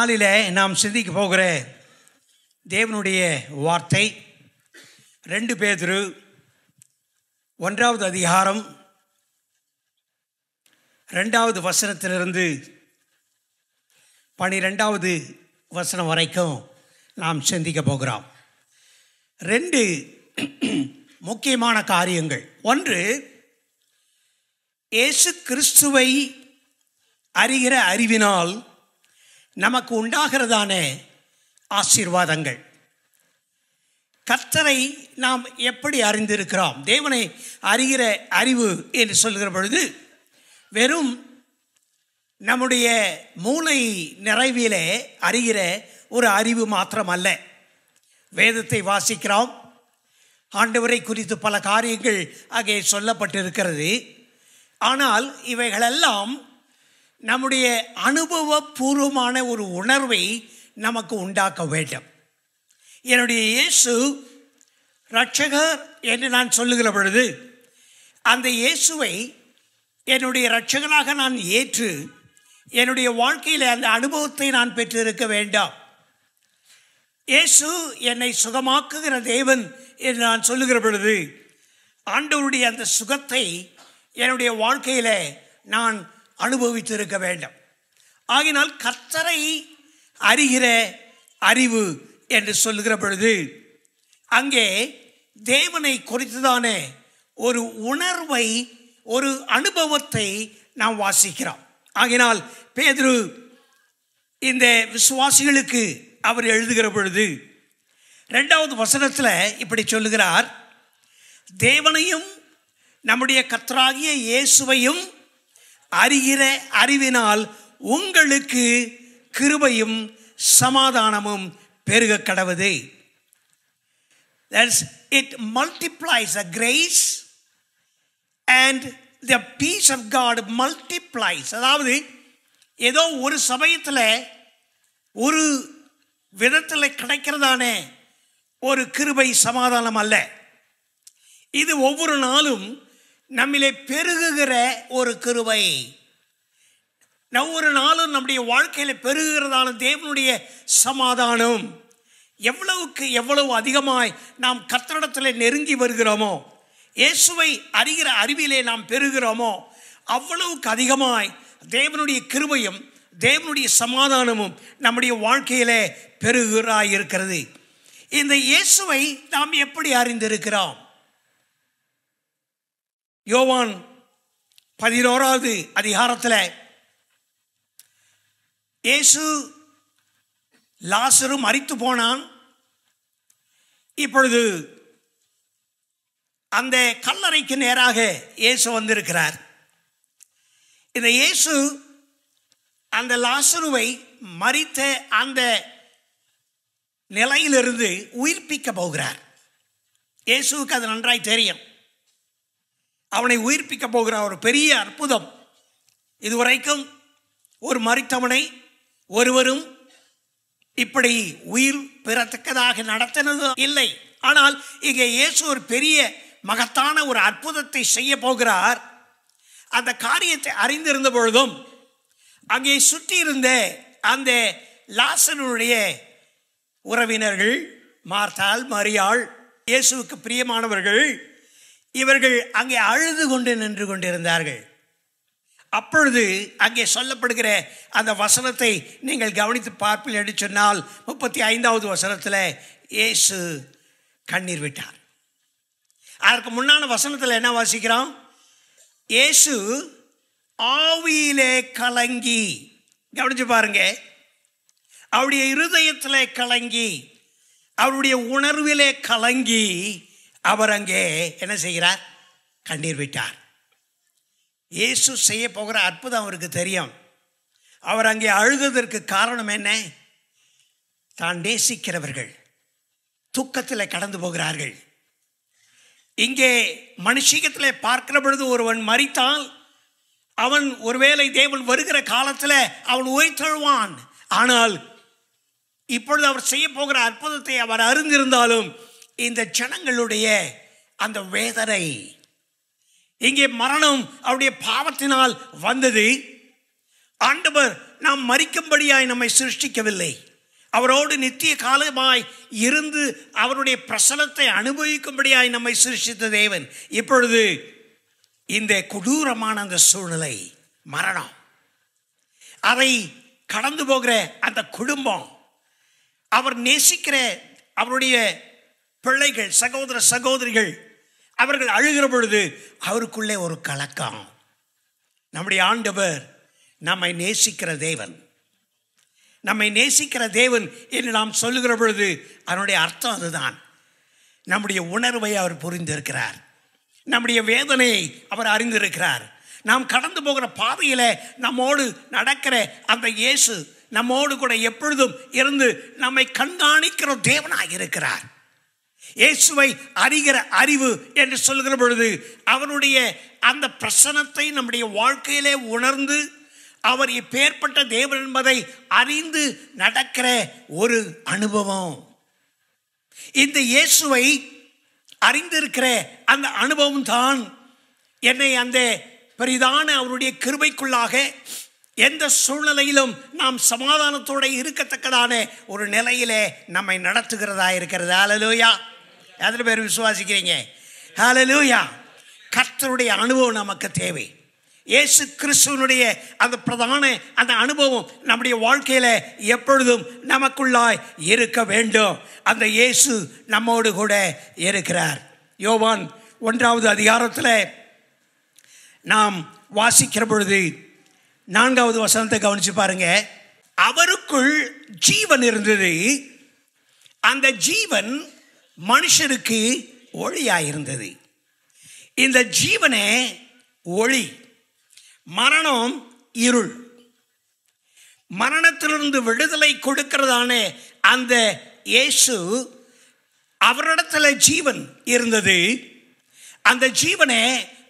நாளிலே நாம் சிந்திக்க போகிற தேவனுடைய வார்த்தை 2 பேதுரு 1வது அதிகாரம் 2வது வசனத்திலிருந்து 12வது வசனம் வரைக்கும் நாம் சிந்திக்க போகிறோம். 2 முக்கியமான காரியங்கள். ஒன்று, இயேசு கிறிஸ்துவை அறிகிற அறிவினால் நமக்கு உண்டாகிறதான ஆசீர்வாதங்கள். கர்த்தரை நாம் எப்படி அறிந்திருக்கிறோம்? தேவனை அறிகிற அறிவு என்று சொல்கிற பொழுது வெறும் நம்முடைய மூளை நிறைவிலே அறிகிற ஒரு அறிவு மாத்திரமல்ல. வேதத்தை வாசிக்கிறோம், ஆண்டவரை குறித்து பல காரியங்கள் அங்கே சொல்லப்பட்டிருக்கிறது. ஆனால் இவைகளெல்லாம் நம்முடைய அனுபவபூர்வமான ஒரு உணர்வை நமக்கு உண்டாக்க வேண்டும். என்னுடைய இயேசு இரட்சகர் என்று நான் சொல்லுகிற பொழுது அந்த இயேசுவை என்னுடைய இரட்சகனாக நான் ஏற்று என்னுடைய வாழ்க்கையில் அந்த அனுபவத்தை நான் பெற்றிருக்க வேண்டாம். இயேசு என்னை சுகமாக்குகிற தேவன் என்று நான் சொல்லுகிற பொழுது ஆண்டவருடைய அந்த சுகத்தை என்னுடைய வாழ்க்கையில் நான் அனுபவித்திருக்க வேண்டும். ஆகினால் கர்த்தரை அறிகிற அறிவு என்று சொல்லுகிற பொழுது அங்கே தேவனை குறித்துதான ஒரு உணர்வை, ஒரு அனுபவத்தை நாம் வாசிக்கிறோம். ஆகினால் பேதுரு இந்த விசுவாசிகளுக்கு அவர் எழுதுகிற பொழுது 2வது வசனத்தில் இப்படி சொல்லுகிறார்: தேவனையும் நம்முடைய கர்த்தராகிய இயேசுவையும் அறிகிற அறிவினால் உங்களுக்கு கிருபையும் சமாதானமும் பெருக கடவுது. It multiplies the grace and the peace of God multiplies. அதாவது ஏதோ ஒரு சமயத்தில் ஒரு விதத்தில் கிடைக்கிறதான ஒரு கிருபை சமாதானம் அல்ல. இது ஒவ்வொரு நாளும் நம்மிலே பெருகுகிற ஒரு கிருபை. ஒவ்வொரு நாளும் நம்முடைய வாழ்க்கையில் பெருகுகிறதான தேவனுடைய சமாதானம். எவ்வளவுக்கு எவ்வளவு அதிகமாய் நாம் கர்த்தரிடத்தில் நெருங்கி வருகிறோமோ, இயேசுவை அறிகிற அறிவிலே நாம் பெறுகிறோமோ, அவ்வளவுக்கு அதிகமாய் தேவனுடைய கிருபையும் தேவனுடைய சமாதானமும் நம்முடைய வாழ்க்கையிலே பெருகிறாயிருக்கிறது. இந்த இயேசுவை நாம் எப்படி அறிந்திருக்கிறோம்? யோவான் 11வது அதிகாரத்தில் இயேசு லாசரு மரித்து போனான். இப்பொழுது அந்த கல்லறைக்கு நேராக இயேசு வந்திருக்கிறார். இந்த இயேசு அந்த லாசருவை மரித்த அந்த நிலையிலிருந்து உயிர்ப்பிக்க போகிறார். இயேசுவுக்கு அது நன்றாய் தெரியும். அவனை உயிர்ப்பிக்க போகிற ஒரு பெரிய அற்புதம். இதுவரைக்கும் ஒரு மரித்தவனை ஒருவரும் இப்படி உயிர் பெறத்தக்கதாக நடத்தினது இல்லை. ஆனால் இங்கே இயேசு ஒரு பெரிய மகத்தான ஒரு அற்புதத்தை செய்ய போகிறார். அந்த காரியத்தை அறிந்திருந்த பொழுதும் அங்கே சுற்றி இருந்த அந்த லாசருடைய உறவினர்கள், மார்த்தாள், மரியாள், இயேசுவுக்கு பிரியமானவர்கள், இவர்கள் அங்கே அழுது கொண்டு நின்று கொண்டிருந்தார்கள். அப்பொழுது அங்கே சொல்லப்படுகிற அந்த வசனத்தை நீங்கள் கவனித்து பார்ப்பில் என்று சொன்னால் 35வது வசனத்தில் இயேசு கண்ணீர் விட்டார். அதற்கு முன்னான வசனத்தில் என்ன வாசிக்கிறோம்? இயேசு ஆவியிலே கலங்கி, கவனிச்சு பாருங்க, அவருடைய இருதயத்திலே கலங்கி, அவருடைய உணர்விலே கலங்கி அவர் அங்கே என்ன செய்கிறார்? கண்ணீர் விட்டார். இயேசு செய்ய போகிற அற்புதம் அவருக்கு தெரியும். அவர் அங்கே அழுததற்கு காரணம் என்ன? தான் நேசிக்கிறவர்கள் துக்கத்தில் கடந்து போகிறார்கள். இங்கே மனுஷீகத்தில் பார்க்கிற பொழுது ஒருவன் மரித்தால் அவன் ஒருவேளை தேவன் வருகிற காலத்தில் அவன் உயிர்த்தெழுவான். ஆனால் இப்பொழுது அவர் செய்ய போகிற அற்புதத்தை அவர் அறிந்திருந்தாலும் இந்த ஜனங்களுடைய அந்த வேதனை, இங்கே மரணம் அவருடைய பாவத்தினால் வந்தது. ஆண்டவர் நாம் மரிக்கும்படியாய் நம்மை சிருஷ்டிக்கவில்லை. அவரோடு நித்திய காலமாய் இருந்து அவருடைய பிரசன்னத்தை அனுபவிக்கும்படியாய் நம்மை சிருஷ்டித்த தேவன் இப்பொழுது இந்த கொடூரமான அந்த சூழ்நிலை, மரணம், அதை கடந்து போகிற அந்த குடும்பம், அவர் நேசிக்கிற அவருடைய பிள்ளைகள், சகோதர சகோதரிகள், அவர்கள் அழுகிற பொழுது அவருக்குள்ளே ஒரு கலக்கம். நம்முடைய ஆண்டவர் நம்மை நேசிக்கிற தேவன், நம்மை நேசிக்கிற தேவன் என்று நாம் சொல்லுகிற பொழுது அதனுடைய அர்த்தம் அதுதான். நம்முடைய உணர்வை அவர் புரிந்திருக்கிறார், நம்முடைய வேதனையை அவர் அறிந்திருக்கிறார். நாம் கடந்து போகிற பாதையில் நம்மோடு நடக்கிற அந்த இயேசு நம்மோடு கூட எப்பொழுதும் இருந்து நம்மை கண்காணிக்கிற தேவனாக இருக்கிறார். இயேசுவை அறிகிற அறிவு என்று சொல்கிற பொழுது அவருடைய அந்த பிரசன்னத்தை நம்முடைய வாழ்க்கையிலே உணர்ந்து அவர் இப்பேற்பட்ட தேவன் என்பதை அறிந்து நடக்கிற ஒரு அனுபவம். இந்த இயேசுவை அறிந்திருக்கிற அந்த அனுபவம் தான் என்னை அந்த பெரிதான அவருடைய கிருபைக்குள்ளாக எந்த சூழ்நிலையிலும் நாம் சமாதானத்தோடு இருக்கத்தக்கதான ஒரு நிலையிலே நம்மை நடத்துகிறதா இருக்கிறது. ஹல்லேலூயா. எத்தனை பேர் விசுவாசிக்கிறீங்க? ஹல்லேலூயா. கர்த்தருடைய அனுபவம் நமக்கு தேவை. இயேசு கிறிஸ்துவனுடைய அந்த பிரதான அந்த அனுபவம் நம்முடைய வாழ்க்கையில எப்பொழுதும் நமக்குள்ளாய் இருக்க வேண்டும். அந்த இயேசு நம்மோடு கூட இருக்கிறார். யோவான் 1வது அதிகாரத்தில் நாம் வாசிக்கிற பொழுது 4வது வசனத்தை கவனிச்சு பாருங்க. அவருக்குள் ஜீவன் இருந்தது, அந்த ஜீவன் மனுஷருக்கு ஒளியாயிருந்தது. இந்த ஜீவனே ஒளி, மரணம் இருள். மரணத்திலிருந்து விடுதலை கொடுக்கிறதான அந்த இயேசு, அவரிடத்துல ஜீவன் இருந்தது, அந்த ஜீவனே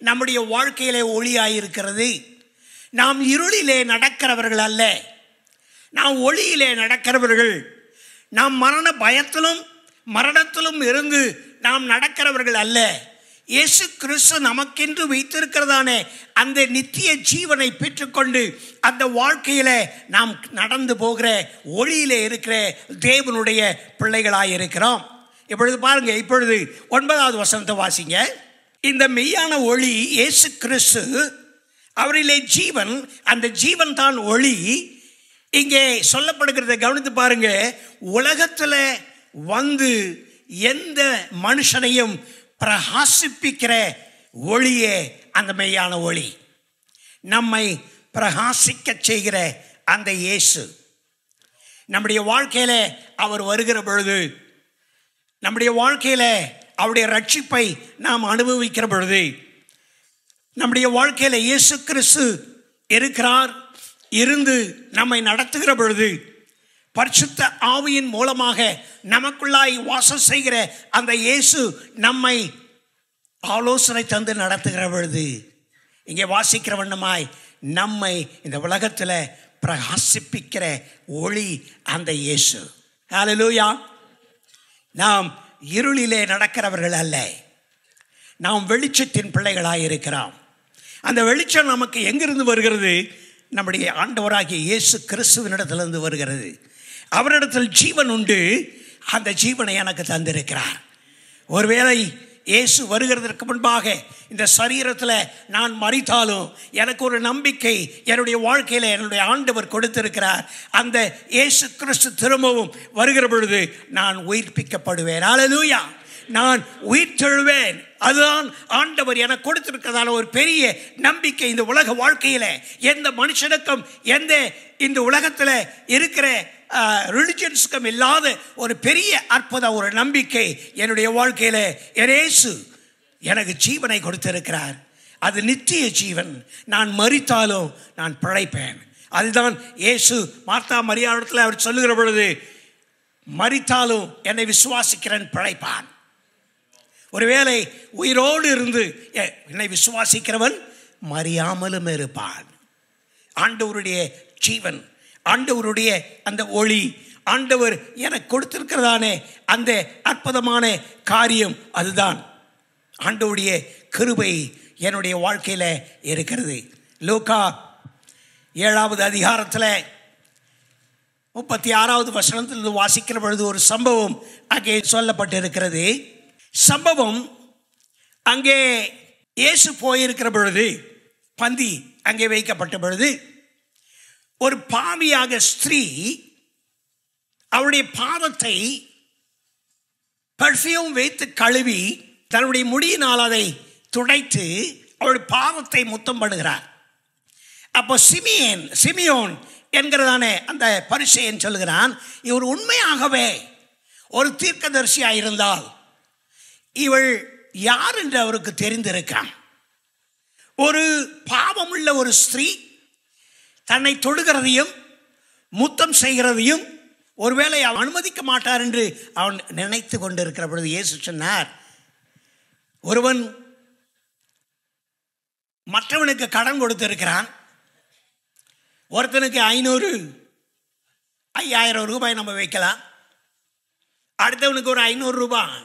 நம்முடைய வாழ்க்கையிலே ஒளியாயிருக்கிறது. நாம் இருளிலே நடக்கிறவர்கள் அல்ல, நாம் ஒளியிலே நடக்கிறவர்கள். நாம் மரண பயத்திலும் மரணத்திலும் இருந்து நாம் நடக்கிறவர்கள் அல்ல. இயேசு கிறிஸ்து நமக்கென்று வைத்திருக்கிறதான அந்த நித்திய ஜீவனை பெற்றுக்கொண்டு அந்த வாழ்க்கையில நாம் நடந்து போகிற ஒளியிலே இருக்கிற தேவனுடைய பிள்ளைகளாய் இருக்கிறோம். இப்பொழுது பாருங்க, இப்பொழுது 9வது வசனத்தை வாசிங்க. இந்த மெய்யான ஒளி இயேசு கிறிஸ்து, அவரிலே ஜீவன், அந்த ஜீவன் தான் ஒளி. இங்கே சொல்லப்படுகிறத கவனித்து பாருங்க. உலகத்தில் வந்து எந்த மனுஷனையும் பிரகாசிப்பிக்கிற ஒளியே அந்த மெய்யான ஒளி. நம்மை பிரகாசிக்க செய்கிற அந்த இயேசு நம்முடைய வாழ்க்கையில அவர் வருகிற பொழுது, நம்முடைய வாழ்க்கையில அவருடைய ரட்சிப்பை நாம் அனுபவிக்கிற பொழுது, நம்முடைய வாழ்க்கையில இயேசு கிறிஸ்து இருக்கிறார், இருந்து நம்மை நடத்துகிற பொழுது, பரிசுத்த ஆவியின் மூலமாக நமக்குள்ளாய் வாசம் செய்கிற அந்த இயேசு நம்மை ஆலோசனை தந்து நடத்துகிற பொழுது, இங்கே வாசிக்கிற வண்ணமாய் நம்மை இந்த உலகத்தில் பிரகாசிப்பிக்கிற ஒளி அந்த இயேசு. ஹல்லேலூயா. நாம் இருளிலே நடக்கிறவர்கள் அல்ல, நாம் வெளிச்சத்தின் பிள்ளைகளாய் இருக்கிறோம். அந்த வெளிச்சம் நமக்கு எங்கிருந்து வருகிறது? நம்முடைய ஆண்டவராகிய இயேசு கிறிஸ்துவினிடத்திலிருந்து வருகிறது. அவரிடத்தில் ஜீவன் உண்டு, அந்த ஜீவனை எனக்கு தந்திருக்கிறார். ஒருவேளை இயேசு வருகிறதற்கு முன்பாக இந்த சரீரத்தில் நான் மரித்தாலும் எனக்கு ஒரு நம்பிக்கை என்னுடைய வாழ்க்கையில் என்னுடைய ஆண்டவர் கொடுத்திருக்கிறார். அந்த இயேசு கிறிஸ்து திரும்பவும் வருகிற பொழுது நான் உயிர்ப்பிக்கப்படுவேன். ஹல்லேலூயா. நான் உயிர்த்தெழுவேன். அதுதான் ஆண்டவர் எனக்கு கொடுத்திருக்கிறதான ஒரு பெரிய நம்பிக்கை. இந்த உலக வாழ்க்கையில் எந்த மனுஷனுக்கும் எந்த இந்த உலகத்தில் இருக்கிற ரிலிஜன்ஸுக்கும் இல்லாத ஒரு பெரிய அற்புத ஒரு நம்பிக்கை என்னுடைய வாழ்க்கையில் இயேசு எனக்கு ஜீவனை கொடுத்திருக்கிறார். அது நித்திய ஜீவன். நான் மரித்தாலும் நான் பிழைப்பேன். அதுதான் இயேசு மார்த்தா மரியாளிடத்தில் அவர் சொல்லுகிற பொழுது, மரித்தாலும் என்னை விசுவாசிக்கிறேன் பிழைப்பான். ஒருவேளை உயிரோடு இருந்து என்னை விசுவாசிக்கிறவன் மறியாமலும் இருப்பான். ஆண்டவருடைய ஜீவன், ஆண்டவருடைய அந்த ஒளி, ஆண்டவர் எனக்கு கொடுத்திருக்கிறதானே அந்த அற்புதமான காரியம், அதுதான் ஆண்டவருடைய கிருபை என்னுடைய வாழ்க்கையில் இருக்கிறது. லூக்கா 7வது அதிகாரத்தில் 36வது வசனத்திலிருந்து வாசிக்கிற பொழுது ஒரு சம்பவம் அங்கே சொல்லப்பட்டிருக்கிறது. சம்பவம் அங்கே இயேசு போயிருக்கிற பொழுது, பந்தி அங்கே வைக்கப்பட்ட பொழுது, ஒரு பாவியாக ஸ்திரீ அவருடைய பாதத்தை பர்ஃபியூம் வைத்து கழுவி தன்னுடைய முடியினால் அதை துடைத்து அவருடைய பாதத்தை முத்தம் பண்ணுகிறார். அப்போ சிமியோன் என்கிறதானே அந்த பரிசேயன் சொல்லுகிறான், இவர் உண்மையாகவே ஒரு தீர்க்கதரிசியாக இருந்தால் இவள் யார் என்று அவருக்கு தெரிந்திருக்கான். ஒரு பாவமுள்ள ஒரு ஸ்திரீ தன்னை தொடுகிறதையும் முத்தம் செய்கிறதையும் ஒருவேளை அவன் அனுமதிக்க மாட்டார் என்று அவன் நினைத்து கொண்டிருக்கிற பொழுது இயேசு சொன்னார், ஒருவன் மற்றவனுக்கு கடன் கொடுத்திருக்கிறான். ஒருத்தனுக்கு 5000 ரூபாய் நம்ம வைக்கலாம், அடுத்தவனுக்கு ஒரு 500 ரூபாய்.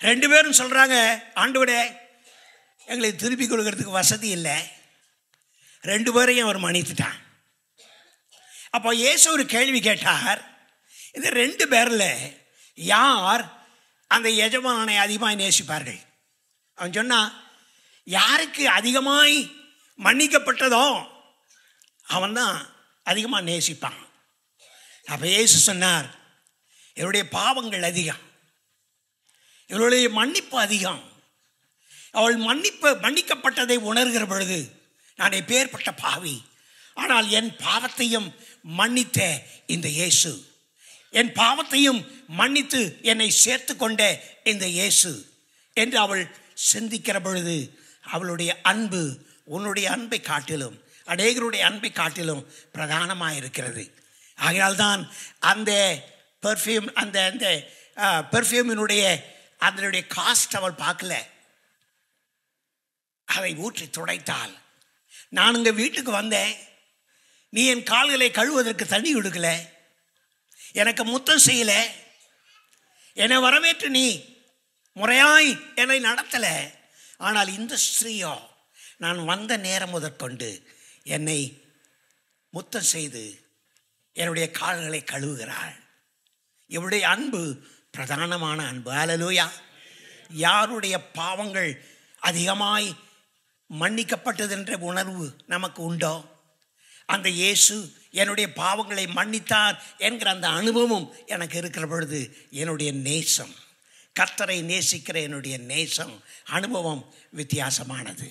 2 பேரும் சொல்றாங்க, ஆண்டவரே எங்களுக்கு திருப்பி கொடுக்கறதுக்கு வசதி இல்லை. 2 பேரையும் அவர் மன்னித்துட்டான். அப்போ இயேசு ஒரு கேள்வி கேட்டார், இந்த 2 பேரில் யார் அந்த எஜமானை அதிகமாய் நேசிப்பார்கள்? அவன் சொன்னான், யாருக்கு அதிகமாய் மன்னிக்கப்பட்டதோ அவன் தான் அதிகமாக நேசிப்பான். அப்போ இயேசு சொன்னார், இவருடைய பாவங்கள் அதிகம், இவருடைய மன்னிப்பு அதிகம். அவள் மன்னிக்கப்பட்டதை உணர்கிற பொழுது, நான் எப்பேற்பட்ட பாவி, ஆனால் என் பாவத்தையும் மன்னித்த இந்த இயேசு, என் பாவத்தையும் மன்னித்து என்னை சேர்த்து கொண்ட இந்த இயேசு என்று அவள் சிந்திக்கிற பொழுது அவளுடைய அன்பு உன்னுடைய அன்பை காட்டிலும் அநேகருடைய அன்பை காட்டிலும் பிரதானமாக இருக்கிறது. ஆகையால்தான் அந்த பெர்ஃப்யூமினுடைய அதனுடைய காஸ்ட் அவள் பார்க்கல. அதை ஊற்றி துடைத்தாள். நான் உங்க வீட்டுக்கு வந்தேன், நீ என் கால்களை கழுவதற்கு தண்ணி கொடுக்கல, எனக்கு முத்தம் செய்யல, என்னை வரவேற்று நீ முறையாய் என்னை நடத்தல. ஆனால் இந்த ஸ்திரீயோ நான் வந்த நேரம் முதற்கொண்டு என்னை முத்தம் செய்து என்னுடைய கால்களை கழுவுகிறாள். இவருடைய அன்பு பிரதானமான அன்பு. ஹல்லேலூயா. யாருடைய பாவங்கள் அதிகமாய் மன்னிக்கப்பட்டது என்ற உணர்வு நமக்கு உண்டோ, அந்த இயேசு என்னுடைய பாவங்களை மன்னித்தார் என்கிற அந்த அனுபவம் எனக்கு இருக்கிற பொழுது என்னுடைய நேசம், கர்த்தரை நேசிக்கிற என்னுடைய நேசம் அனுபவம் வித்தியாசமானது.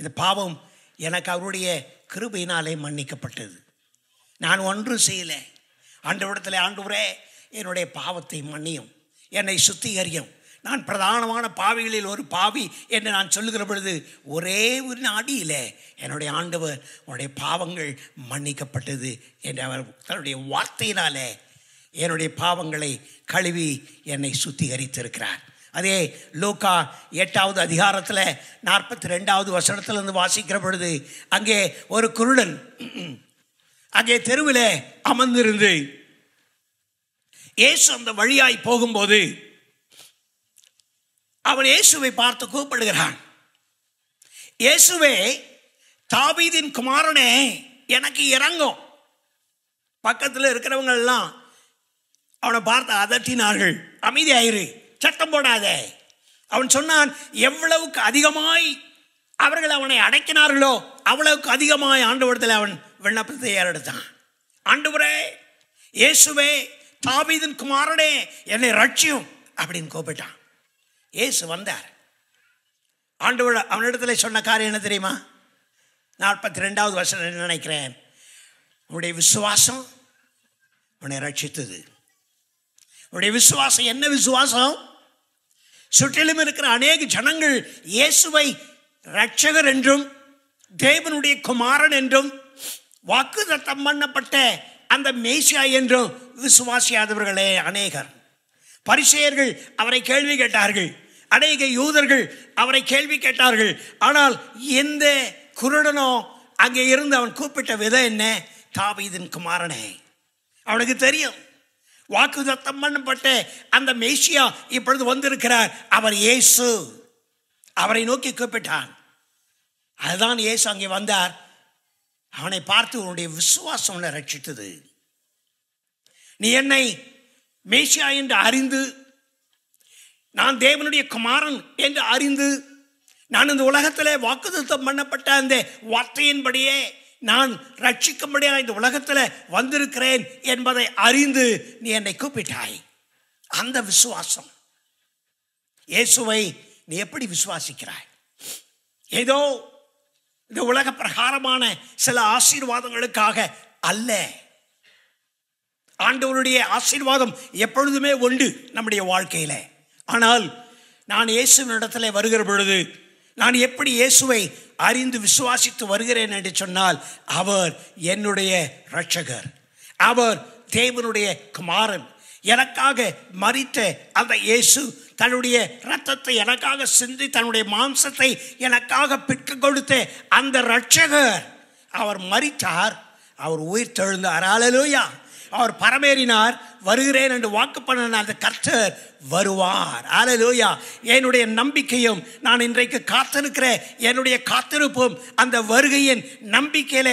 இந்த பாவம் எனக்கு அவருடைய கிருபையினாலே மன்னிக்கப்பட்டது. நான் ஒன்றும் செய்யலை. ஆண்டவரிடத்தில், ஆண்டவரே என்னுடைய பாவத்தை மன்னியும், என்னை சுத்திகரியும், நான் பிரதானமான பாவிகளில் ஒரு பாவி என்று நான் சொல்லுகிற பொழுது ஒரே ஒரு நாடியிலே என்னுடைய ஆண்டவர் உன்னுடைய பாவங்கள் மன்னிக்கப்பட்டது என்று அவர் தன்னுடைய வார்த்தையினாலே என்னுடைய பாவங்களை கழுவி என்னை சுத்திகரித்திருக்கிறார். அதே லூக்கா 8வது அதிகாரத்தில் 42வது வசனத்திலிருந்து வாசிக்கிற பொழுது அங்கே ஒரு குருடன் அங்கே தெருவில் அமர்ந்திருந்து இயேசு அந்த வழியாய் போகும்போது அவன் இயேசுவை பார்த்து கூப்பிடுகிறான், இயேசுவே தாவீதின் குமாரனே எனக்கு இறங்கும். பக்கத்தில் இருக்கிறவங்க எல்லாம் அவனை பார்த்து அதட்டினார்கள், அமைதியாயிரு, சத்தம் போடாதே. அவன் சொன்னான், எவ்வளவுக்கு அதிகமாய் அவர்கள் அவனை அடக்கினார்களோ அவ்வளவுக்கு அதிகமாய் ஆண்டவரிடத்தில் அவன் விண்ணப்பத்தை ஏறெடுத்தான். ஆண்டவரே இயேசுவே தாவீதின் குமாரனே என்னை ரட்சியும் அப்படின்னு கூப்பிட்டான். இயேசு வந்தார். ஆண்டவர் அவனிடத்துல சொன்ன காரியம் என்ன தெரியுமா? 42வது வசனம் நினைக்கிறேன், உன்னுடைய விசுவாசம் உன்னை ரட்சித்தது. உன்னுடைய விசுவாசம் என்ன விசுவாசம்? சுற்றிலும் இருக்கிற அநேக ஜனங்கள் இயேசுவை ரட்சகர் என்றும் தேவனுடைய குமாரன் என்றும் வாக்குத்தத்தம் பண்ணப்பட்ட அந்த மேசியா என்றும் விசுவாசியாதவர்களே அநேகர். பரிசேயர்கள் அவரை கேள்வி கேட்டார்கள், அநேக யூதர்கள் அவரை கேள்வி கேட்டார்கள். ஆனால் எந்த குருடனோ அங்கே இருந்து அவன் கூப்பிட்ட விதம் என்ன? தாவீதின் குமாரனே. அவனுக்கு தெரியும் வாக்குத்தத்தம் பண்ணப்பட்ட அந்த மேசியா இப்பொழுது வந்திருக்கிறார், அவர் இயேசு. அவரை நோக்கி கூப்பிட்டான். அதுதான் இயேசு அங்கே வந்தார். அவனை பார்த்து உன்னுடைய விசுவாசம் உன்னை ரட்சித்தது. நீ என்னை மேசியா என்று அறிந்து, நான் தேவனுடைய குமாரன் என்று அறிந்து, நான் இந்த உலகத்திலே வாக்குத்தத்தம் பண்ணப்பட்ட அந்த வார்த்தையின்படியே நான் ரட்சிக்கும்படியாக இந்த உலகத்தில் வந்திருக்கிறேன் என்பதை அறிந்து நீ என்னை கூப்பிட்டாய். அந்த விசுவாசம். இயேசுவை நீ எப்படி விசுவாசிக்கிறாய்? ஏதோ இந்த உலக பிரகாரமான சில ஆசீர்வாதங்களுக்காக அல்ல. ஆண்டவருடைய ஆசீர்வாதம் எப்பொழுதுமே உண்டு நம்முடைய வாழ்க்கையில. ஆனால் நான் இயேசுவினிடத்தில் வருகிற பொழுது நான் எப்படி இயேசுவை அறிந்து விசுவாசித்து வருகிறேன் என்று சொன்னால், அவர் என்னுடைய இரட்சகர், அவர் தேவனுடைய குமாரன். எனக்காக மரித்த அந்த இயேசு தன்னுடைய இரத்தத்தை எனக்காக சிந்தி தன்னுடைய மாம்சத்தை எனக்காக பெற்று கொடுத்த அந்த இரட்சகர், அவர் மரித்தார், அவர் உயிர் தெழுந்தார். அல்லேலூயா. அவர் பரமேறினார், வருகிறேன் என்று வாக்கு பண்ணின அந்த கர்த்தர் வருவார். அல்லேலூயா. என்னுடைய நம்பிக்கையும் நான் இன்றைக்கு காத்திருக்கிற என்னுடைய காத்திருப்பும் அந்த வருகையின் நம்பிக்கையில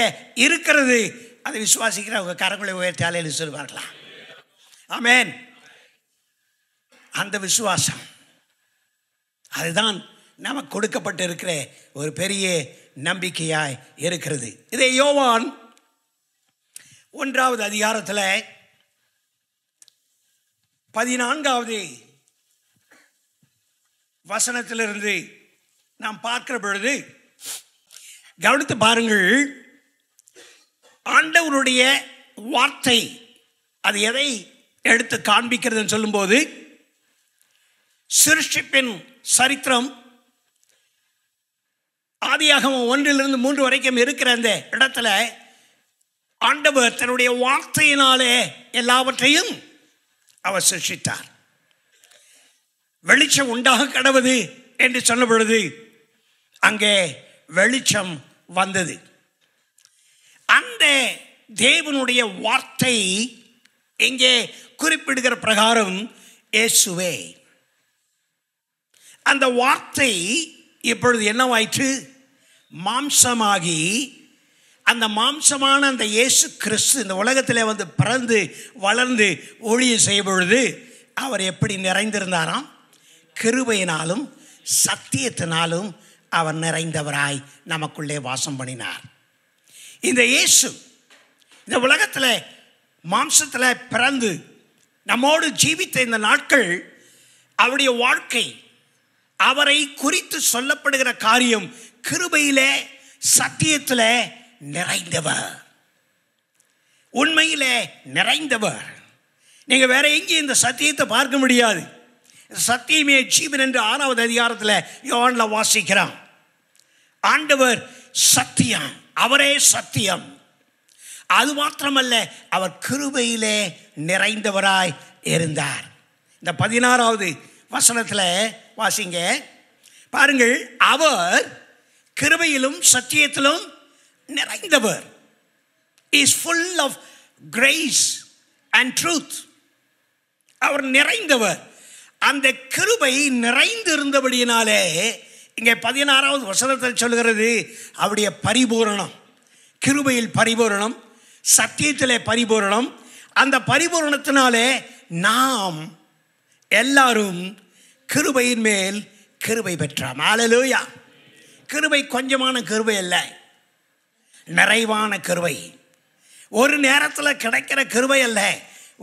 இருக்கிறது. அதை விசுவாசிக்கிற உங்க கரங்களை உயர்த்தி அல்லேலூயா சொல்வார்களா? ஆமென். அந்த விசுவாசம் அதுதான் நமக்கு கொடுக்கப்பட்டு இருக்கிற ஒரு பெரிய நம்பிக்கையாய் இருக்கிறது. இதை யோவான் 1வது அதிகாரத்தில் 14வது வசனத்திலிருந்து நாம் பார்க்கிற பொழுது கவனித்து பாருங்கள். ஆண்டவருடைய வார்த்தை அது எதை எடுத்து காண்பிக்கிறதுன்னு சொல்லும்போது, சிருஷ்டிப்பின் சரித்திரம் ஆதியாகமம் 1 3 வரைக்கும் இருக்கிற அந்த இடத்துல ஆண்டவர் தன்னுடைய வார்த்தையினாலே எல்லாவற்றையும் அவர் சிருஷ்டித்தார். வெளிச்சம் உண்டாக கடவுது என்று சொன்ன பொழுது அங்கே வெளிச்சம் வந்தது. அந்த தேவனுடைய வார்த்தை இங்கே குறிப்பிடுகிற பிரகாரம் இயேசுவே. அந்த வார்த்தை இப்பொழுது என்னவாயிற்று? மாம்சமாகி அந்த மாம்சமான அந்த இயேசு கிறிஸ்து இந்த உலகத்தில் வந்து பிறந்து வளர்ந்து ஊழியம் செய்யும் பொழுது அவர் எப்படி நிறைந்திருந்தாராம்? கிருபையினாலும் சத்தியத்தினாலும் அவர் நிறைந்தவராய் நமக்குள்ளே வாசம் பண்ணினார். இந்த இயேசு இந்த உலகத்தில் மாம்சத்தில் பிறந்து நம்மோடு ஜீவித்த இந்த நாட்கள் அவருடைய வாழ்க்கை, அவரை குறித்து சொல்லப்படுகிற காரியம் கிருபையிலே சத்தியத்திலே நிறைந்தவர், உண்மையிலே நிறைந்தவர். நீங்க வேற எங்கேயும் இந்த சத்தியத்தை பார்க்க முடியாது. சத்தியமே ஜீவன் என்று 6வது அதிகாரத்தில் யோவான்ல வாசிக்கிறோம். ஆண்டவர் சத்தியம், அவரே சத்தியம். அது மாத்திரமல்ல, அவர் கிருபையிலே நிறைந்தவராய் இருந்தார். இந்த 16வது வசனத்தில் வாசிங்க பாருங்கள். அவர் கிருபையிலும் சத்தியத்திலும் நிறைந்தவர். is full of grace and truth. அவர் நிறைந்தவர். அந்த கிருபை நிறைந்து இருந்தபடியினாலே இங்கே 16வது வசனத்தில் சொல்கிறது அவருடைய பரிபூரணம். கிருபையில் பரிபூரணம், சத்தியத்திலே பரிபூரணம். அந்த பரிபூரணத்தினாலே நாம் எல்லாரும் கிருபையின் மேல் கிருபை பெற்றோம். அல்லேலூயா. கிருபை கொஞ்சமான கிருபை அல்ல, நிறைவான கிருபை. ஒரு நேரத்தில் கிடைக்கிற கிருபை அல்ல,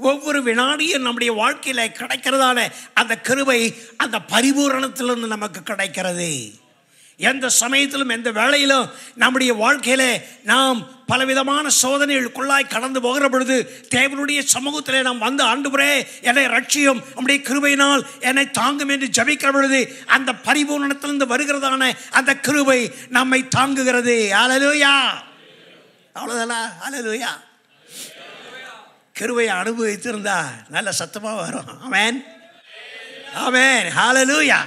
ஒவ்வொரு வினாடியும் நம்முடைய வாழ்க்கையில் கிடைக்கிறதான அந்த கிருபை அந்த பரிபூரணத்திலிருந்து நமக்கு கிடைக்கிறது. எந்த சமயத்திலும் எந்த வேளையிலும் நம்முடைய வாழ்க்கையில நாம் பலவிதமான சோதனைகளுக்குள்ளாய் கடந்து போகிற பொழுது தேவனுடைய சமூகத்திலே நாம் வந்து, ஆண்டவரே என்னை ரட்சியும், நம்முடைய கிருபையினால் என்னை தாங்கும் என்று ஜெபிக்கிற பொழுது அந்த பரிபூரணத்திலிருந்து வருகிறதான அந்த கிருபை நம்மை தாங்குகிறது. அல்லேலூயா. அவ்வளவுதானா? அல்லேலூயா. கிருபையை அனுபவித்திருந்தா நல்ல சத்தமா வரும். ஆமென், ஆமென், ஹல்லேலூயா.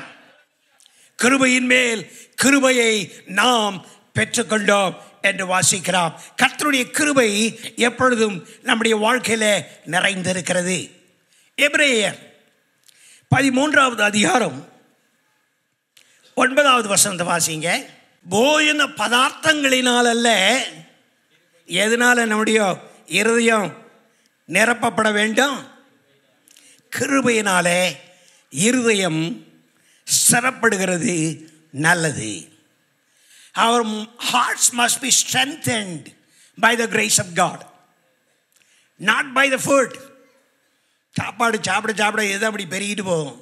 கிருபையின் மேல் கிருபையை நாம் பெற்றுக்கொண்டோம் என்று வாசிக்கிறோம். கர்த்தருடைய கிருபை எப்பொழுதும் நம்முடைய வாழ்க்கையில நிறைந்திருக்கிறது. எபிரேயர் 13வது அதிகாரம் 9வது வசனத்தை வாசிங்க. போஜன பதார்த்தங்களினால் அல்ல, எதனால நம்முடைய இருதயம் நிரப்பப்பட வேண்டும். கிருபையினாலே இருதயம் ஸ்திரப்படுகிறது நல்லது. Our hearts must be strengthened by the grace of God, not by the food. சாப்பாடு சாப்பிட எது அப்படி பெருகிட்டு போகும்,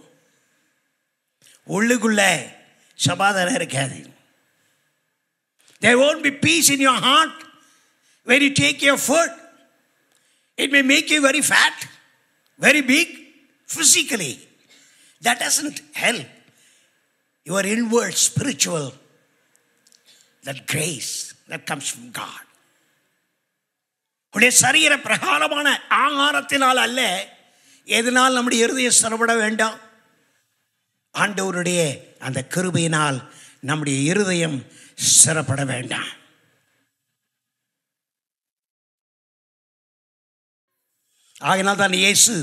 உள்ளுக்குள்ள சமாதானம் இருக்காது. There won't be peace in your heart when you take your food. It may make you very fat, very big physically. That doesn't help your inward spiritual, that grace that comes from God. உடைய சரீர பிரகாரமான ஆகாரத்தினால் அல்ல, எதனால் நம்முடைய இருதயம் ஸ்திரப்பட வேண்டாம்? ஆண்டவருடைய அந்த கிருபையினால் நம்முடைய இருதயம் ஸ்திரப்பட வேண்டாம். ஆகினால் தான் இயேசு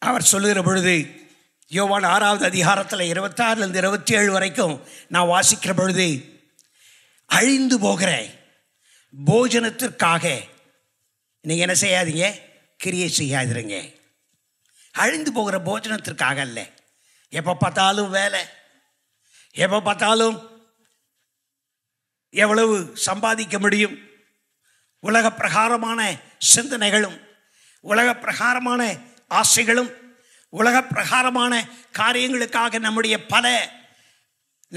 அவர் சொல்லுகிற பொழுது யோவான் 6வது அதிகாரத்தில் 26 27 வரைக்கும் நான் வாசிக்கிற பொழுது, அழிந்து போகிற போஜனத்திற்காக நீங்கள் என்ன செய்யாதீங்க, கிரியை செய்யாதிருங்க. அழிந்து போகிற போஜனத்திற்காக அல்ல. எப்போ பார்த்தாலும் வேலை, எப்போ பார்த்தாலும் எவ்வளவு சம்பாதிக்க முடியும், உலக பிரகாரமான சிந்தனைகளும் உலக பிரகாரமான ஆசைகளும் உலக பிரகாரமான காரியங்களுக்காக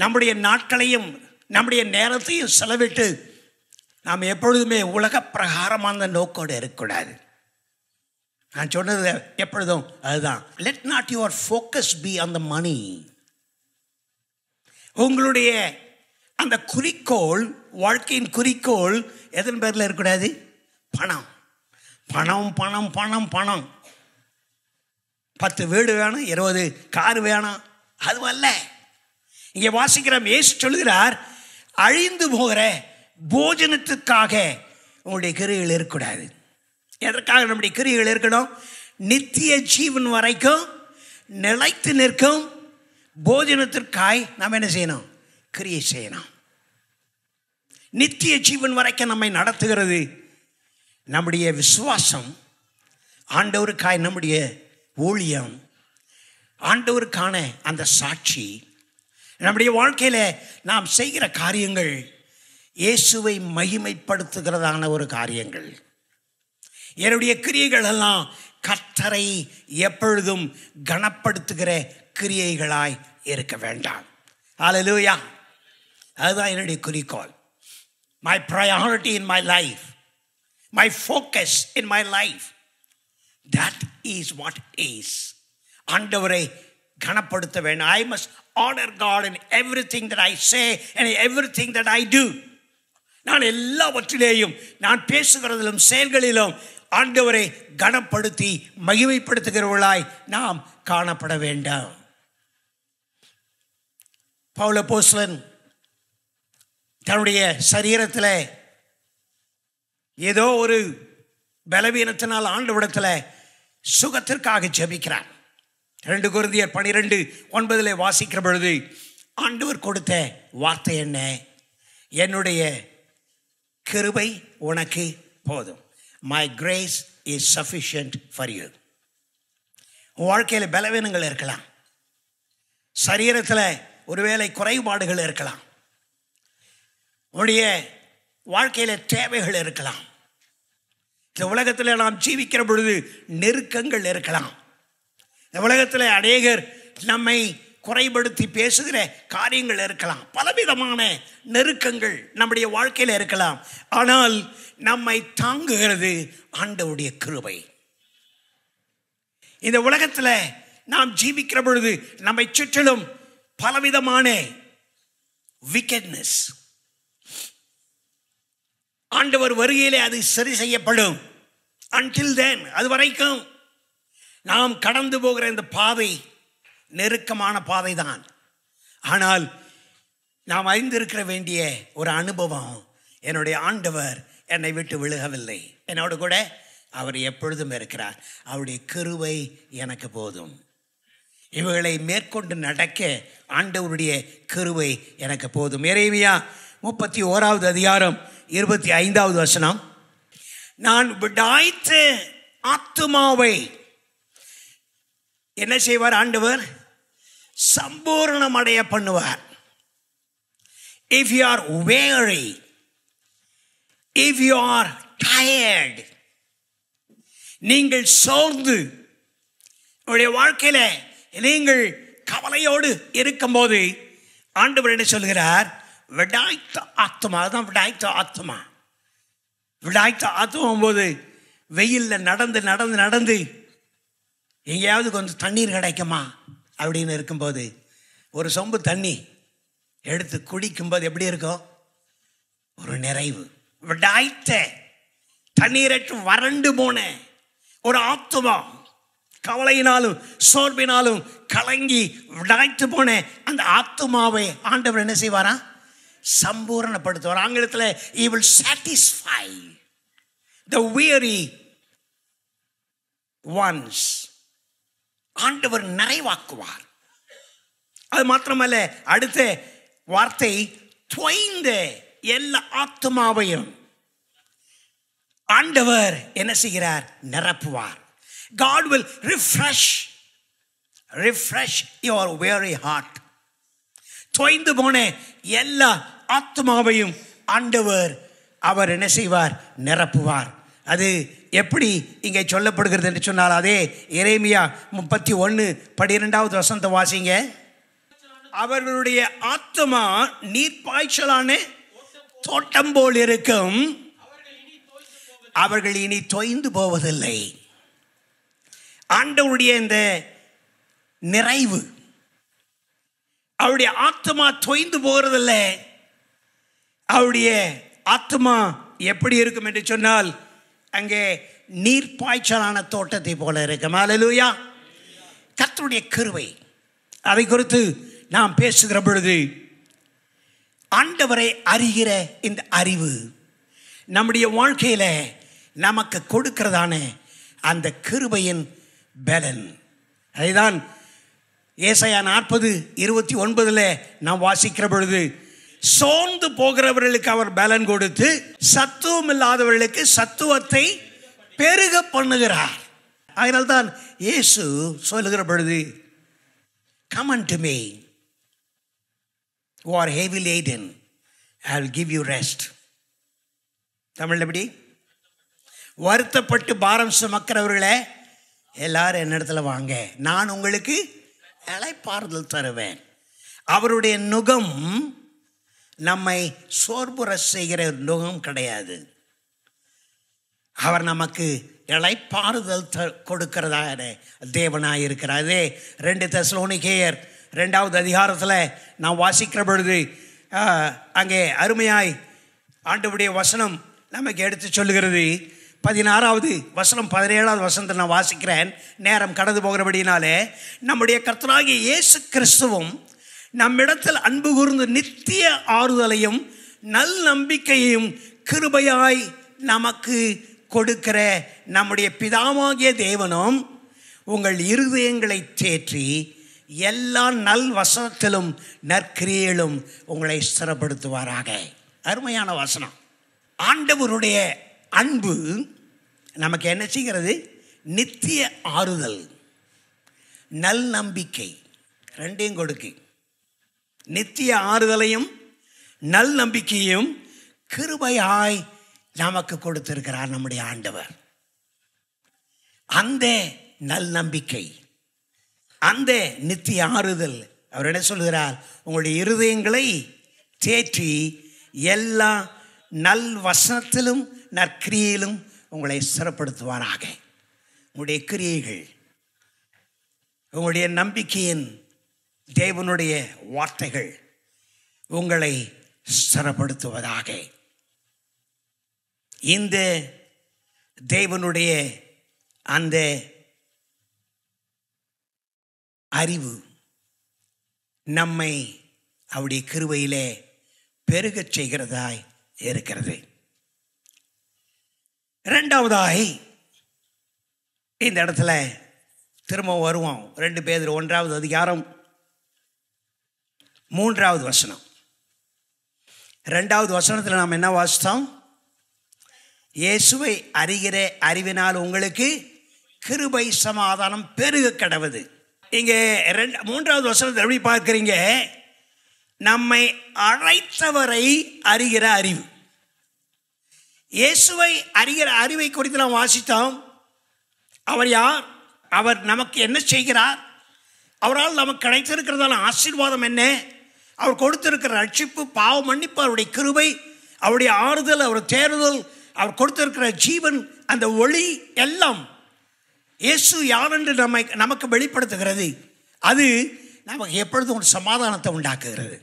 நம்முடைய நாட்களையும் நம்முடைய நேரத்தையும் செலவிட்டு நாம் எப்பொழுதுமே உலக பிரகாரமான நோக்கோடு இருக்கக்கூடாது. நான் சொன்னது எப்பொழுதும் அதுதான். Let not your focus be on the money. உங்களுடைய அந்த குறிக்கோள், வாழ்க்கையின் குறிக்கோள் எதன் பேரில் இருக்கக்கூடாது? பணம் பணம் பணம் பணம் பணம். 10 வீடு வேணும், 20 கார் வேணும், அதுவல்ல. இங்கே வாசிக்கிறோம், இயேசு சொல்கிறார், அழிந்து போகிற போஜனத்துக்காக உங்களுடைய கிரியைகள் இருக்கக்கூடாது. எதற்காக நம்முடைய கிரியைகள் இருக்கணும்? நித்திய ஜீவன் வரைக்கும் நிலைத்து நிற்கும் போஜனத்திற்காய் நாம் என்ன செய்யணும்? கிரியை செய்யணும். நித்திய ஜீவன் வரைக்கும் நம்மை நடத்துகிறது நம்முடைய விசுவாசம், ஆண்டவருக்காய் நம்முடைய ஊழியம், ஆண்டவருக்கான அந்த சாட்சி, நம்முடைய வாழ்க்கையில் நாம் செய்கிற காரியங்கள் இயேசுவை மகிமைப்படுத்துகிறதான ஒரு காரியங்கள். என்னுடைய கிரியைகள் எல்லாம் கர்த்தரை எப்பொழுதும் கனப்படுத்துகிற கிரியைகளாய் இருக்க வேண்டாம். ஹல்லேலூயா. அதுதான் என்னுடைய குறிக்கோள். My priority in my life, my focus in my life, that is what is. ஆண்டவரை கனப்படுத்த வேண்டும். I must honor God in everything that I say and everything that I do. நான் எல்லாவற்றிலேயும், நான் பேசுகிறதிலும் செயல்களிலும் ஆண்டவரை கனப்படுத்தி மகிமைப்படுத்துகிறவர்களாய் நாம் காணப்பட வேண்டாம். பவுல் அப்போஸ்தலன் தன்னுடைய சரீரத்தில் ஏதோ ஒரு பலவீனத்தினால் ஆண்டவரிடத்தில் சுகத்திற்காக ஜெபிக்கிறார். 2 கொரிந்தியர் 12:9 வாசிக்கிற பொழுது ஆண்டவர் கொடுத்த வார்த்தை என்ன? என்னுடைய கிருபை உனக்கு போதும். My grace is sufficient for you. வாழ்க்கையில் பலவீனங்கள் இருக்கலாம், சரீரத்தில் ஒருவேளை குறைபாடுகள் இருக்கலாம், உன்னுடைய வாழ்க்கையில் தேவைகள் இருக்கலாம், இந்த உலகத்தில் நாம் ஜீவிக்கிற பொழுது நெருக்கங்கள் இருக்கலாம், இந்த உலகத்தில் அநேகர் நம்மை குறைபடுத்தி பேசுகிற காரியங்கள் இருக்கலாம், பலவிதமான நெருக்கங்கள் நம்முடைய வாழ்க்கையில் இருக்கலாம். ஆனால் நம்மை தாங்குகிறது ஆண்டவருடைய கிருபை. இந்த உலகத்தில் நாம் ஜீவிக்கிற பொழுது நம்மை சுற்றிலும் பலவிதமான wickedness, ஆண்டவர் வருகையிலே அது சரி செய்யப்படும். until then, அது வரைக்கும் நாம் கடந்து போகிற இந்த பாதை நெருக்கமான பாதை தான். ஆனால் நாம் அறிந்திருக்கிற வேண்டிய ஒரு அனுபவம், என்னுடைய ஆண்டவர் என்னை விட்டு விலகவில்லை, என்னோடு கூட அவர் எப்பொழுதும் இருக்கிறார், அவருடைய கிருபை எனக்கு போதும். இவைகளை மேற்கொண்டு நடக்க ஆண்டவருடைய கிருபை எனக்கு போதும். எரேமியா 31வது அதிகாரம் 25வது வசனம், நான் விடாய்த்த ஆத்துமாவை என்ன செய்வார் ஆண்டவர்? சம்பூர்ணம் அடைய பண்ணுவார். If you are weary, if you are tired, நீங்கள் சோர்ந்து உங்களுடைய வாழ்க்கையில நீங்கள் கவலையோடு இருக்கும்போது ஆண்டவர் என்ன சொல்கிறார்? விடாய்த்த ஆத்மா. அதுதான் விடாய்த்த ஆத்மா. விடாய்த்த ஆத்மா போது வெயிலில் நடந்து நடந்து நடந்து எங்கேயாவது கொஞ்சம் தண்ணீர் கிடைக்குமா அப்படின்னு இருக்கும்போது ஒரு சொம்பு தண்ணி எடுத்து குடிக்கும்போது எப்படி இருக்கும்? ஒரு நிறைவு. விடாய்த்த தண்ணீரற்று வறண்டு போன ஒரு ஆத்துமா, கவலையினாலும் சோர்வினாலும் கலங்கி விடாய்த்து போன அந்த ஆத்துமாவை ஆண்டவர் என்ன செய்வாரா? சம்பூரணப்படுத்துவார். ஆங்கிலத்தில் he will satisfy the weary ones. ஆண்டவர் நிறைவாக்குவார். அது மாத்திரமல்ல, அடுத்த வார்த்தை தொய்ந்த எல்லா ஆத்துமாவையும் ஆண்டவர் என்ன செய்கிறார்? நிரப்புவார். God will refresh your weary heart. தொய்ந்து போன எல்லா ஆத்துமாவையும் ஆண்டவர் அவர் என்ன செய்வார்? நிரப்புவார். அது எப்படி இங்கே சொல்லப்படுகிறது என்று சொன்னால், அதே எரேமியா 31:12 வசனத்தை வாசிங்க. அவர்களுடைய ஆத்துமா நீர்ப்பாய்ச்சலான தோட்டம் போல் இருக்கும், அவர்கள் இனி தொய்ந்து போவதில்லை. ஆண்டவருடைய இந்த நிறைவு, அவருடைய ஆத்மா தொய்ந்து போகிறதில்ல. அவருடைய ஆத்மா எப்படி இருக்கும் என்று சொன்னால், அங்கே நீர்ப்பாய்ச்சலான தோட்டத்தை போல இருக்கும். அல்லேலூயா. கர்த்தருடைய கிருபை, அதை குறித்து நாம் பேசுகிற பொழுது ஆண்டவரை அறிகிற இந்த அறிவு நம்முடைய வாழ்க்கையில நமக்கு கொடுக்கிறதான அந்த கிருபையின் பலன். அதைதான் ஏசாயா 40:29 நாம் வாசிக்கிற பொழுது, சோர்ந்து போகிறவர்களுக்கு அவர் பலன் கொடுத்து சத்துவம் இல்லாதவர்களுக்கு சத்துவத்தை பெருக பண்ணுகிறார். அதனால்தான் இயேசு சொல்லுகிற பொழுது, come unto me who are heavy laden, I will give you rest. Tamil எப்படி? வருத்தப்பட்டு பாரம் சுமக்கிறவர்களே எல்லாரும் என்னிடத்துல வாங்க, நான் உங்களுக்கு இளைப்பாறுதல் தருவேன். அவருடைய நுகம் நம்மை சோர்வுற செய்கிற நுகம் கிடையாது. அவர் நமக்கு இளைப்பாறுதல் கொடுக்கிறதாக தேவனாய் இருக்கிறார். அதே 2 தெசலோனிக்கேயர் 2வது அதிகாரத்தில் நாம் வாசிக்கிற பொழுது அங்கே அருமையாய் ஆண்டவருடைய வசனம் நமக்கு எடுத்து சொல்லுகிறது. 16வது வசனம் 17வது வசனத்தை நான் வாசிக்கிறேன், நேரம் கடந்து போகிறபடினாலே. நம்முடைய கர்த்தராகிய இயேசு கிறிஸ்துவும் நம்மிடத்தில் அன்பு கூர்ந்து நித்திய ஆறுதலையும் நல் நம்பிக்கையையும் கிருபையாய் நமக்கு கொடுக்கிற நம்முடைய பிதாவாகிய தேவனும் உங்கள் இருதயங்களை தேற்றி எல்லா நல் வசனத்திலும் நற்கிரியையிலும் உங்களை ஸ்திரப்படுத்துவாராக. அருமையான வசனம். ஆண்டவருடைய அன்பு நமக்கு என்ன செய்கிறது? நித்திய ஆறுதல், நல் நம்பிக்கை ரெண்டையும் கொடுக்கு. நித்திய ஆறுதலையும் நல் நம்பிக்கையும் கிருபையாய் நமக்கு கொடுத்திருக்கிறார் நம்முடைய ஆண்டவர். அந்த நல் நம்பிக்கை, அந்த நித்திய ஆறுதல், அவர் என்ன சொல்கிறார்? உங்களுடைய இருதயங்களை தேற்றி எல்லா நல் வசனத்திலும் நற்கிரியையிலும் உங்களை ஸ்திரப்படுத்துவாராக. உங்களுடைய கிரியைகள், உங்களுடைய நம்பிக்கையின் தேவனுடைய வார்த்தைகள் உங்களை ஸ்திரப்படுத்துவதாக. இந்த தேவனுடைய அந்த அறிவு நம்மை அவருடைய கிருபையிலே பெருகச் செய்கிறதாய் இருக்கிறது. இரண்டாவதாய் இந்த இடத்துல திரும்ப வருவோம். 2 பேதுரு 1வது அதிகாரம் 3வது வசனம். 2வது வசனத்தில் நாம் என்ன வாசித்தோம்? இயேசுவை அறிகிற அறிவினால் உங்களுக்கு கிருபை சமாதானம் பெருக கடவுது. இங்கே மூன்றாவது வசனத்தை எப்படி பார்க்கிறீங்க? நம்மை அழைத்தவரை அறிகிற அறிவு. இயேசுவை அறிகிற அறிவை குறித்து நாம் வாசித்தோம். அவர் யார்? அவர் நமக்கு என்ன செய்கிறார்? அவரால் நமக்கு கிடைத்திருக்கிறதான ஆசீர்வாதம் என்ன? அவர் கொடுத்திருக்கிற ரட்சிப்பு, பாவ மன்னிப்பு, அவருடைய கிருபை, அவருடைய ஆறுதல், அவர் தேறுதல், அவர் கொடுத்திருக்கிற ஜீவன், அந்த ஒளி எல்லாம் இயேசு யார் என்று நமக்கு வெளிப்படுத்துகிறது. அது நமக்கு எப்பொழுதும் ஒரு சமாதானத்தை உண்டாக்குகிறது.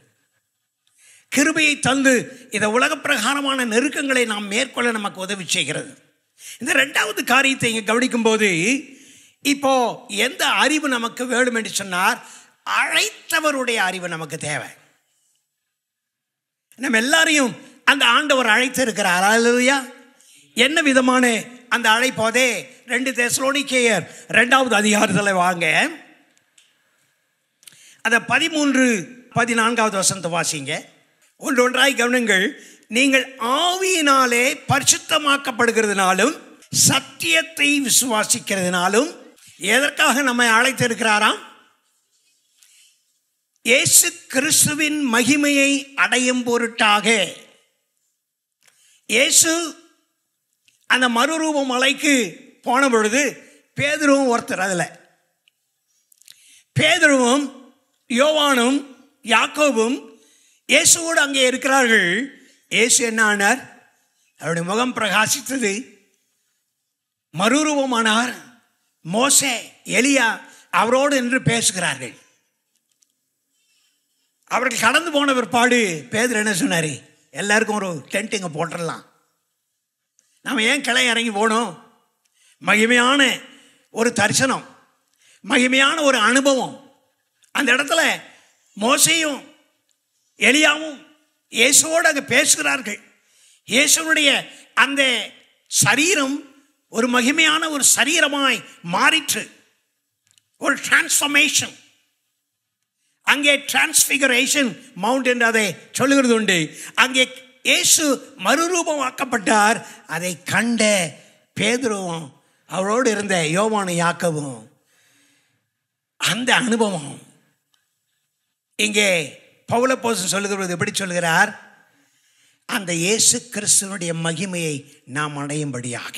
கிருபையை தந்து இந்த உலக பிரகாரமான நெருக்கங்களை நாம் மேற்கொள்ள நமக்கு உதவி செய்கிறது. இந்த இரண்டாவது காரியத்தை இங்கே கவனிக்கும் போது, இப்போ எந்த அறிவு நமக்கு வேணும் என்று சொன்னார்? அழைத்தவருடைய அறிவு நமக்கு தேவை. நம்ம எல்லாரையும் அந்த ஆண்டவர் அழைத்து இருக்கிறார். அல்லேலூயா. என்ன விதமான அந்த அழைப்போதே? 2 தெசலோனிக்கேயர் 2வது அதிகாரத்தில் வாங்க, அந்த 13-14வது வசனத்தை வாசிங்க. ஒன்றொன்றாய் கவனிங்கள். நீங்கள் ஆவியினாலே பரிசுத்தமாக்கப்படுகிறதுனாலும் சத்தியத்தை விசுவாசிக்கிறதுனாலும். எதற்காக நம்மை அழைத்திருக்கிறாராம்? இயேசு கிறிஸ்துவின் மகிமையை அடையும் பொருட்டாக. இயேசு அந்த மறுரூப மலைக்கு போன பொழுது பேதுருவும் ஒருத்தர். அதில் பேதுருவும் யோவானும் யாக்கோபும் இயேசுவோடு அங்கே இருக்கிறார்கள். இயேசு என்ன ஆனார்? அவருடைய முகம் பிரகாசித்தது, மறுரூபமானார். மோசே, எலியா அவரோடு என்று பேசுகிறார்கள். அவர்கள் கடந்து போன பிற்பாடு பேதுரு என்ன சொன்னார்? எல்லாருக்கும் ஒரு டென்ட் இங்கே போட்டுடலாம், நாம் ஏன் கிளை இறங்கி போனோம்? மகிமையான ஒரு தரிசனம், மகிமையான ஒரு அனுபவம். அந்த இடத்துல மோசேயும் எலியாவும் இயேசுவோடு அங்கே பேசுகிறார்கள். இயேசுனுடைய அந்த சரீரம் ஒரு மகிமையான ஒரு சரீரமாய் மாறிற்று. ஒரு டிரான்ஸ்ஃபர்மேஷன். அங்கே டிரான்ஸ்பிகரேஷன் மவுண்ட் என்று அதை சொல்லுகிறது உண்டு. அங்கே இயேசு மறுரூபமாக்கப்பட்டார். அதை கண்ட பேதுருவும் அவரோடு இருந்த யோவானு யாக்கோபும் அந்த அனுபவம். இங்கே பவுலப்போஸ்தலன் சொல்லுகிறது எப்படி சொல்கிறார்? அந்த இயேசு கிறிஸ்துவனுடைய மகிமையை நாம் அடையும்படியாக.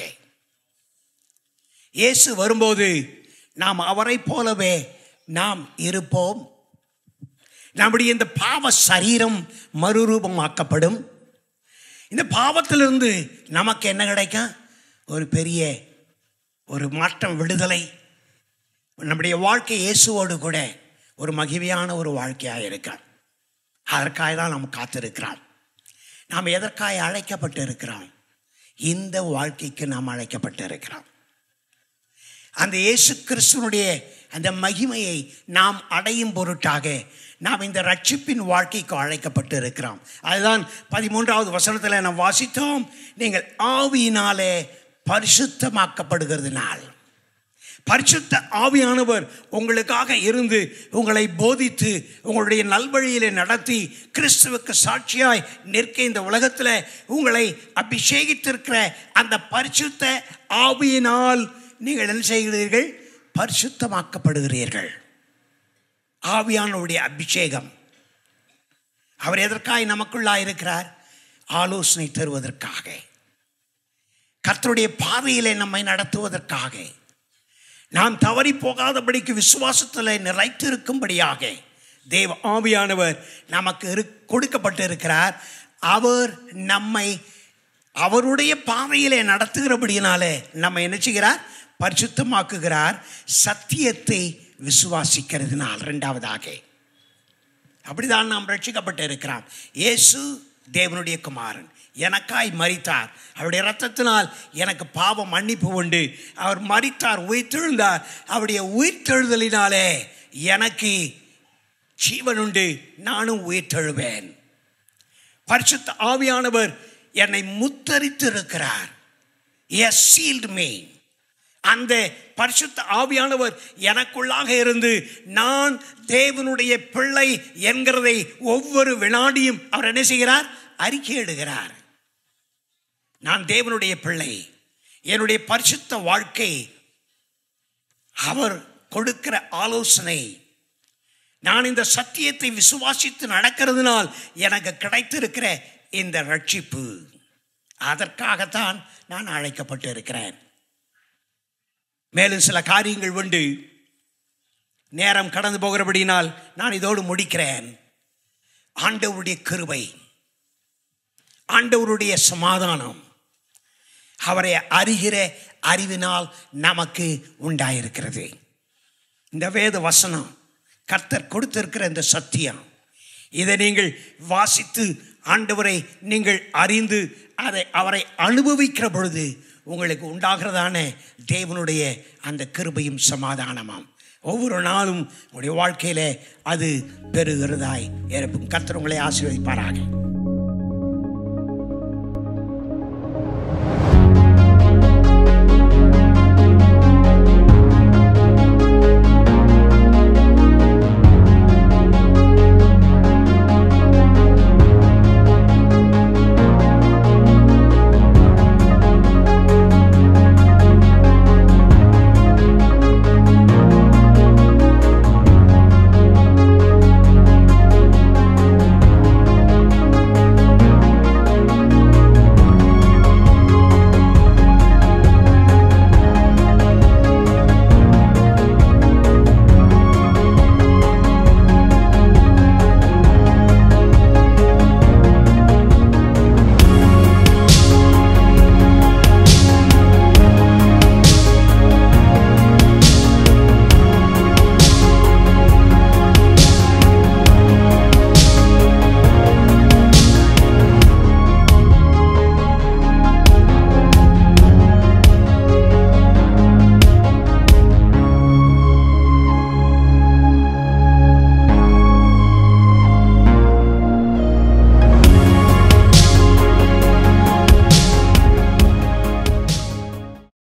இயேசு வரும்போது நாம் அவரை போலவே நாம் இருப்போம். நம்முடைய இந்த பாவ சரீரம் மறுரூபமாக்கப்படும். இந்த பாவத்திலிருந்து நமக்கு என்ன கிடைக்கும்? ஒரு பெரிய ஒரு மாற்றம், விடுதலை. நம்முடைய வாழ்க்கை இயேசுவோடு கூட ஒரு மகிமையான ஒரு வாழ்க்கையாக இருக்கான். அதற்காக தான் நாம் காத்திருக்கிறோம். நாம் எதற்காக அழைக்கப்பட்டு இருக்கிறோம்? இந்த வாழ்க்கைக்கு நாம் அழைக்கப்பட்டு இருக்கிறோம். அந்த இயேசு கிறிஸ்துவனுடைய அந்த மகிமையை நாம் அடையும் பொருட்டாக நாம் இந்த ரட்சிப்பின் வாழ்க்கைக்கு அழைக்கப்பட்டு இருக்கிறோம். அதுதான் 13வது வசனத்தில் நாம் வாசித்தோம். நீங்கள் ஆவியினாலே பரிசுத்தமாக்கப்படுகிறதுனால். பரிசுத்த ஆவியானவர் உங்களுக்காக இருந்து உங்களை போதித்து உங்களுடைய நல்வழியிலே நடத்தி கிறிஸ்துவுக்கு சாட்சியாய் நிற்க இந்த உலகத்தில் உங்களை அபிஷேகித்திருக்கிற அந்த பரிசுத்த ஆவியினால் நீங்கள் என்ன செய்கிறீர்கள்? பரிசுத்தமாக்கப்படுகிறீர்கள். ஆவியானவருடைய அபிஷேகம். அவர் எதற்காக நமக்குள்ளாக இருக்கிறார்? ஆலோசனை தருவதற்காக, கர்த்தருடைய பாதையிலே நம்மை நடத்துவதற்காக, நாம் தவறி போகாதபடிக்கு விசுவாசத்தில் நிலைத்திருக்கும்படியாக தேவ ஆவியானவர் நமக்கு கொடுக்கப்பட்டு இருக்கிறார். அவர் நம்மை அவருடைய பாதையிலே நடத்துகிறபடியினாலே நம்ம என்ன செய்கிறார்? பரிசுத்தமாக்குகிறார். சத்தியத்தை விசுவாசிக்கிறதுனால். இரண்டாவதாக அப்படிதான் நாம் ரட்சிக்கப்பட்டு இருக்கிறோம். இயேசு தேவனுடைய குமாரன், எனக்காய் மரித்தார். அவருடைய இரத்தத்தினால் எனக்கு பாவம் மன்னிப்பு உண்டு. அவர் மரித்தார், உயிர்த்தெழுந்தார். அவருடைய உயிர்த்தெழுதலினாலே எனக்கு ஜீவன் உண்டு. நானும் உயிர்த்தெழுவேன். பரிசுத்த ஆவியானவர் என்னை முத்தரித்து இருக்கிறார். He has sealed me. அந்த பரிசுத்த ஆவியானவர் எனக்குள்ளாக இருந்து நான் தேவனுடைய பிள்ளை என்கிறதை ஒவ்வொரு வினாடியும் அவர் என்ன செய்கிறார்? அறிக்கையிடுகிறார். நான் தேவனுடைய பிள்ளை, என்னுடைய பரிசுத்த வாழ்க்கை, அவர் கொடுக்கிற ஆலோசனை, நான் இந்த சத்தியத்தை விசுவாசித்து நடக்கிறதுனால் எனக்கு கிடைத்திருக்கிற இந்த ரட்சிப்பு, அதற்காகத்தான் நான் அழைக்கப்பட்டு இருக்கிறேன். மேலும் சில காரியங்கள் உண்டு. நேரம் கடந்து போகிறபடினால் நான் இதோடு முடிக்கிறேன். ஆண்டவருடைய கிருபை, ஆண்டவருடைய சமாதானம், அவரை அறிகிற அறிவினால் நமக்கு உண்டாயிருக்கிறது. இந்த வேத வசனம், கர்த்தர் கொடுத்திருக்கிற இந்த சத்தியம், இதை நீங்கள் வாசித்து ஆண்டவரை நீங்கள் அறிந்து அவரை அனுபவிக்கிற பொழுது உங்களுக்கு உண்டாகிறதான தேவனுடைய அந்த கிருபையும் சமாதானமாம் ஒவ்வொரு நாளும் உங்களுடைய வாழ்க்கையில அது பெறுகிறதாய் இருக்கும். கர்த்தர் உங்களை ஆசீர்வதிப்பாராக.